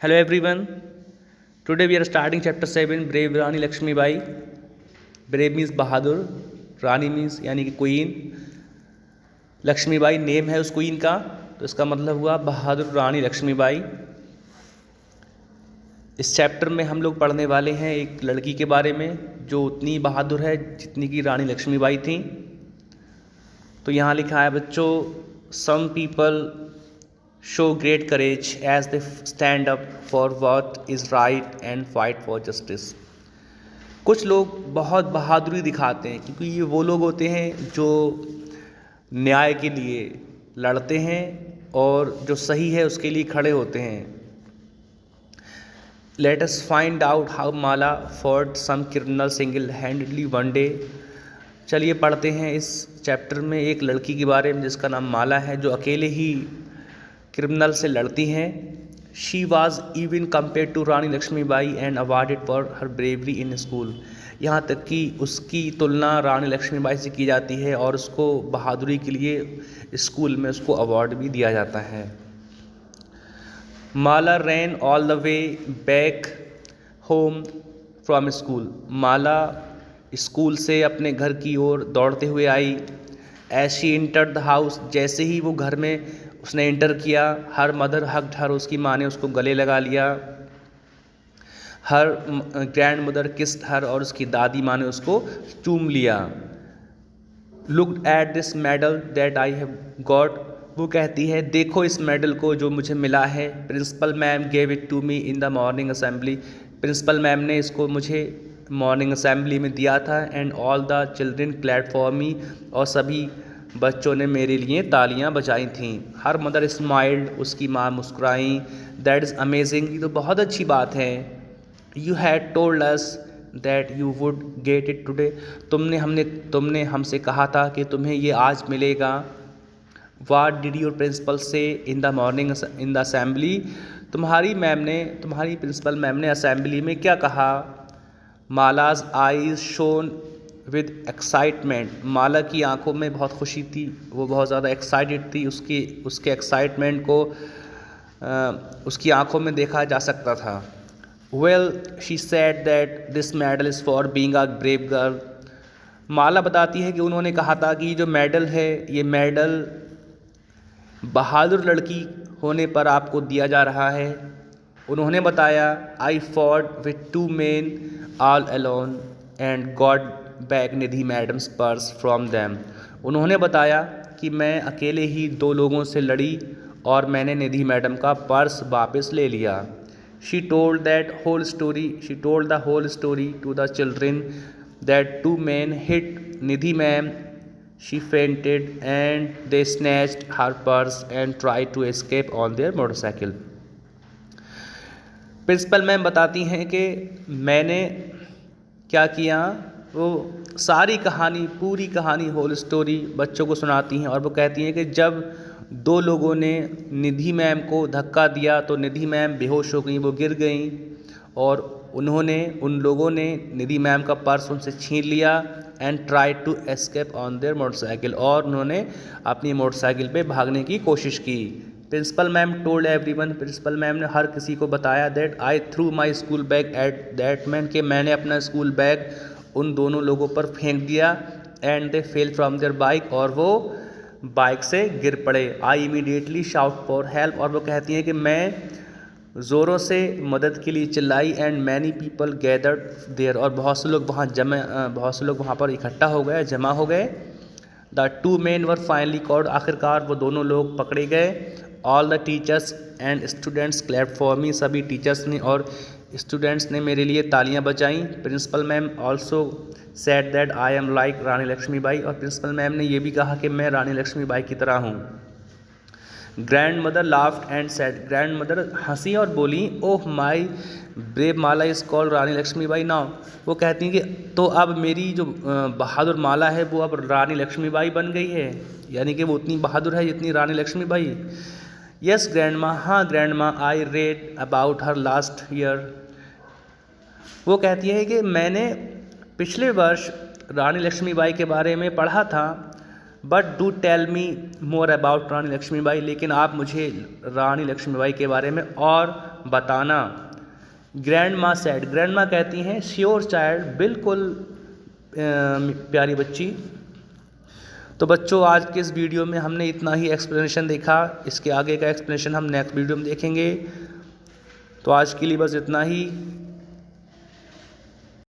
Hello everyone. Today we are starting chapter 7 Brave Rani Lakshmi Bai. Brave means Bahadur, Rani means यानी कि queen, Lakshmi Bai name है उस queen का, तो इसका मतलब हुआ बहादुर रानी लक्ष्मी बाई। इस चैप्टर में हम लोग पढ़ने वाले हैं एक लड़की के बारे में जो उतनी बहादुर है जितनी की रानी लक्ष्मी बाई थी। तो यहाँ लिखा है बच्चों, some people show great courage as they stand up for what is right and fight for justice। कुछ लोग बहुत बहादुरी दिखाते हैं क्योंकि ये वो लोग होते हैं जो न्याय के लिए लड़ते हैं और जो सही है उसके लिए खड़े होते हैं। Let us find out how Mala fought some criminal single-handedly one day। चलिए पढ़ते हैं इस चैप्टर में एक लड़की के बारे में जिसका नाम माला है, जो अकेले ही क्रिमिनल से लड़ती हैं। She was even compare to Rani Lakshmi Bai and awarded for her bravery in school. यहाँ तक कि उसकी तुलना रानी लक्ष्मी बाई से की जाती है और उसको बहादुरी के लिए स्कूल में उसको अवार्ड भी दिया जाता है। Mala ran all the way back home from school. Mala school से अपने घर की ओर दौड़ते हुए आई। As she entered the house, जैसे ही वो घर में उसने इंटर किया, हर मदर हग्ड हर, उसकी माँ ने उसको गले लगा लिया। हर ग्रैंड मदर किस्ड हर, और उसकी दादी माँ ने उसको चूम लिया। Looked at this medal that I have got, वो कहती है देखो इस मेडल को जो मुझे मिला है। Principal ma'am gave it to me in the morning assembly, principal ma'am ने इसको मुझे मॉर्निंग असेंबली में दिया था। And all the children clap for me, और सभी बच्चों ने मेरे लिए तालियां बजाई थीं। हर मदर स्माइल्ड, उसकी माँ मुस्कुराई। दैट इज़ अमेजिंग, ये तो बहुत अच्छी बात है। You had told us that you would get it today, तुमने हमसे कहा था कि तुम्हें ये आज मिलेगा। व्हाट डिड योर प्रिंसिपल से इन the morning in the assembly, तुम्हारी प्रिंसिपल मैम ने असेंबली में क्या कहा। मालाज आईज शोन विद एक्साइटमेंट, माला की आंखों में बहुत खुशी थी, वो बहुत ज़्यादा एक्साइटेड थी। उसके एक्साइटमेंट को उसकी आंखों में देखा जा सकता था। Well she said that this medal is for being a brave girl, Mala बताती है कि उन्होंने कहा था कि जो मेडल है ये मेडल बहादुर लड़की होने पर आपको दिया जा रहा है। उन्होंने बताया I fought with 2 men all alone and got back Nidhi madam's purse from them. उन्होंने बताया कि मैं अकेले ही 2 लोगों से लड़ी और मैंने निधि मैडम का पर्स वापस ले लिया। She told the whole story to the children that 2 men hit Nidhi ma'am, she fainted and they snatched her purse and try to escape on their motorcycle. Principal ma'am बताती हैं कि मैंने क्या किया, वो सारी कहानी, पूरी कहानी, होल स्टोरी बच्चों को सुनाती हैं और वो कहती हैं कि जब 2 लोगों ने निधि मैम को धक्का दिया तो निधि मैम बेहोश हो गई, वो गिर गई और उन लोगों ने निधि मैम का पर्स उनसे छीन लिया and try to escape on their motorcycle, और उन्होंने अपनी मोटरसाइकिल पे भागने की कोशिश की। Principal ma'am told everyone, principal ma'am ने हर किसी को बताया that I threw my school bag at that man, कि मैंने अपना स्कूल बैग उन दोनों लोगों पर फेंक दिया। And they fell from their bike, और वो बाइक से गिर पड़े। I immediately shout for help, और वो कहती हैं कि मैं ज़ोरों से मदद के लिए चिल्लाई। And many people gathered there, और बहुत से लोग वहाँ पर इकट्ठा हो गए, जमा हो गए। The 2 men were finally called, आखिरकार वो दोनों लोग पकड़े गए। All the teachers and students clapped for me, सभी टीचर्स ने और स्टूडेंट्स ने मेरे लिए तालियां बजाईं। Principal ma'am also said that I am like Rani Lakshmi Bai, और प्रिंसिपल मैम ने ये भी कहा कि मैं रानी लक्ष्मी बाई की तरह हूँ। Grandmother laughed and said, grandmother हंसी और बोली oh my brave Mala is called Rani Lakshmi Bai now, वो कहती हैं कि तो अब मेरी जो बहादुर माला है वो अब रानी लक्ष्मी बाई बन गई है, यानी कि वो उतनी बहादुर है जितनी रानी लक्ष्मी बाई। यस ग्रैंड माँ, हाँ ग्रैंड माँ, I read about her last year, वो कहती है कि मैंने पिछले वर्ष रानी लक्ष्मी बाई के बारे में पढ़ा था। But do tell me more about Rani Lakshmibai, लेकिन आप मुझे रानी लक्ष्मीबाई के बारे में और बताना। ग्रैंड माँ सेड, ग्रैंड माँ कहती हैं श्योर चाइल्ड, बिल्कुल प्यारी बच्ची। तो बच्चों आज के इस वीडियो में हमने इतना ही एक्सप्लेनेशन देखा, इसके आगे का एक्सप्लेनेशन हम नेक्स्ट वीडियो में देखेंगे। तो आज के लिए बस इतना ही।